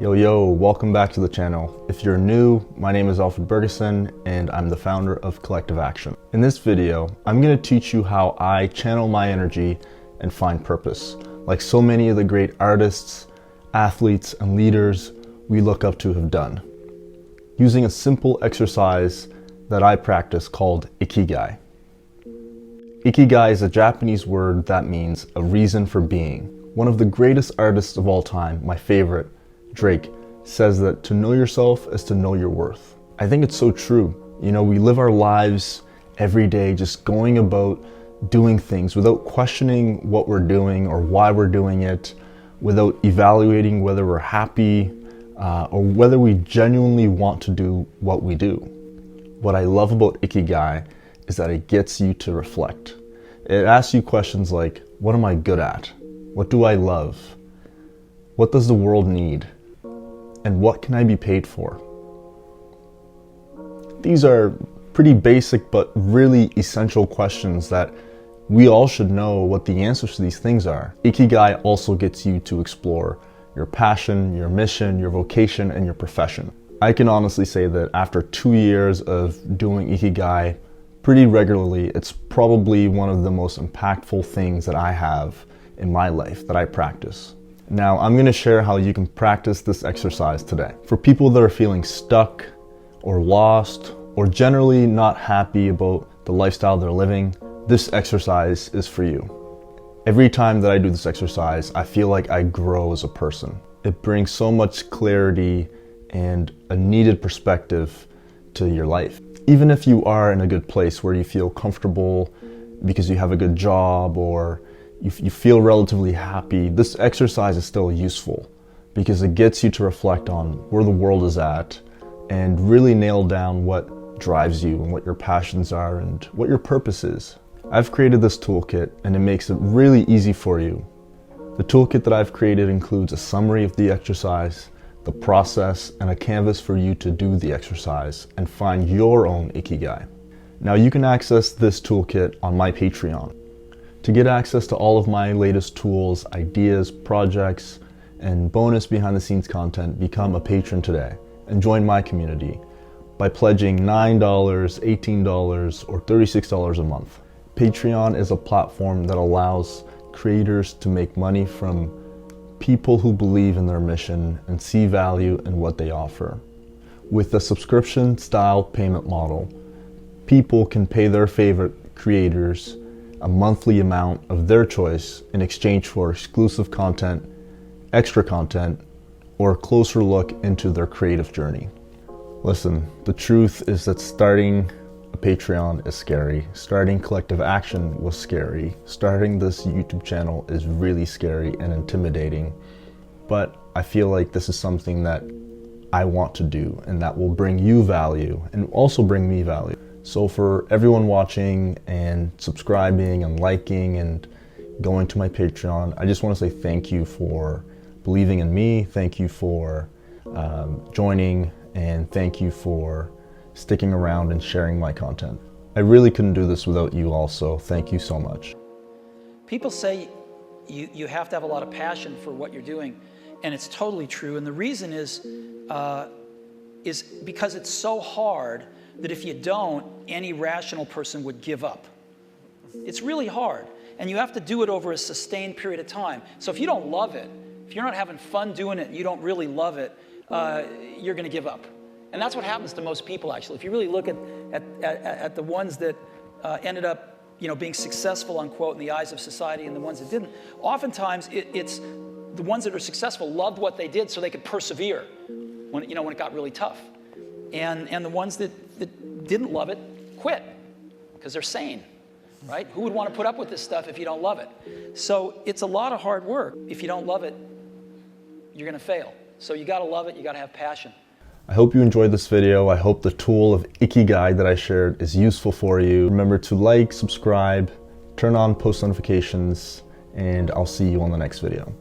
Yo, welcome back to the channel. If you're new, my name is Alfred Burgesson and I'm the founder of Collective Action. In this video, I'm going to teach you how I channel my energy and find purpose, like so many of the great artists, athletes, and leaders we look up to have done, using a simple exercise that I practice called Ikigai. Ikigai is a Japanese word that means a reason for being. One of the greatest artists of all time, my favorite, Drake, says that to know yourself is to know your worth. I think it's so true. You know, we live our lives every day just going about doing things without questioning what we're doing or why we're doing it, without evaluating whether we're happy or whether we genuinely want to do what we do. What I love about Ikigai is that it gets you to reflect. It asks you questions like, what am I good at? What do I love? What does the world need? And what can I be paid for? These are pretty basic but really essential questions that we all should know what the answers to these things are. Ikigai also gets you to explore your passion, your mission, your vocation, and your profession. I can honestly say that after 2 years of doing Ikigai pretty regularly, it's probably one of the most impactful things that I have in my life that I practice. Now, I'm going to share how you can practice this exercise today. For people that are feeling stuck or lost or generally not happy about the lifestyle they're living, this exercise is for you. Every time that I do this exercise, I feel like I grow as a person. It brings so much clarity and a needed perspective to your life. Even if you are in a good place where you feel comfortable because you have a good job or you feel relatively happy, this exercise is still useful because it gets you to reflect on where the world is at and really nail down what drives you and what your passions are and what your purpose is. I've created this toolkit and it makes it really easy for you. The toolkit that I've created includes a summary of the exercise, the process, and a canvas for you to do the exercise and find your own Ikigai. Now you can access this toolkit on my Patreon. To get access to all of my latest tools, ideas, projects, and bonus behind the scenes content, become a patron today and join my community by pledging $9, $18, or $36 a month. Patreon is a platform that allows creators to make money from people who believe in their mission and see value in what they offer. With a subscription style payment model, people can pay their favorite creators a monthly amount of their choice in exchange for exclusive content, extra content, or a closer look into their creative journey. Listen, the truth is that starting a Patreon is scary. Starting Collective Action was scary. Starting this YouTube channel is really scary and intimidating. But I feel like this is something that I want to do and that will bring you value and also bring me value. So for everyone watching and subscribing and liking and going to my Patreon, I just want to say thank you for believing in me. Thank you for joining, and thank you for sticking around and sharing my content. I really couldn't do this without you also. Thank you so much. People say you have to have a lot of passion for what you're doing, and it's totally true. And the reason is because it's so hard that if you don't, any rational person would give up. It's really hard, and you have to do it over a sustained period of time. So if you don't love it, if you're not having fun doing it, and you don't really love it, you're going to give up. And that's what happens to most people, actually. If you really look at the ones that ended up, being successful, unquote, in the eyes of society, and the ones that didn't, oftentimes it's the ones that are successful loved what they did so they could persevere when it got really tough. And the ones that didn't love it quit because they're sane, right? Who would want to put up with this stuff if you don't love it? So it's a lot of hard work. If you don't love it, you're going to fail. So you got to love it. You got to have passion. I hope you enjoyed this video. I hope the tool of Ikigai that I shared is useful for you. Remember to like, subscribe, turn on post notifications, and I'll see you on the next video.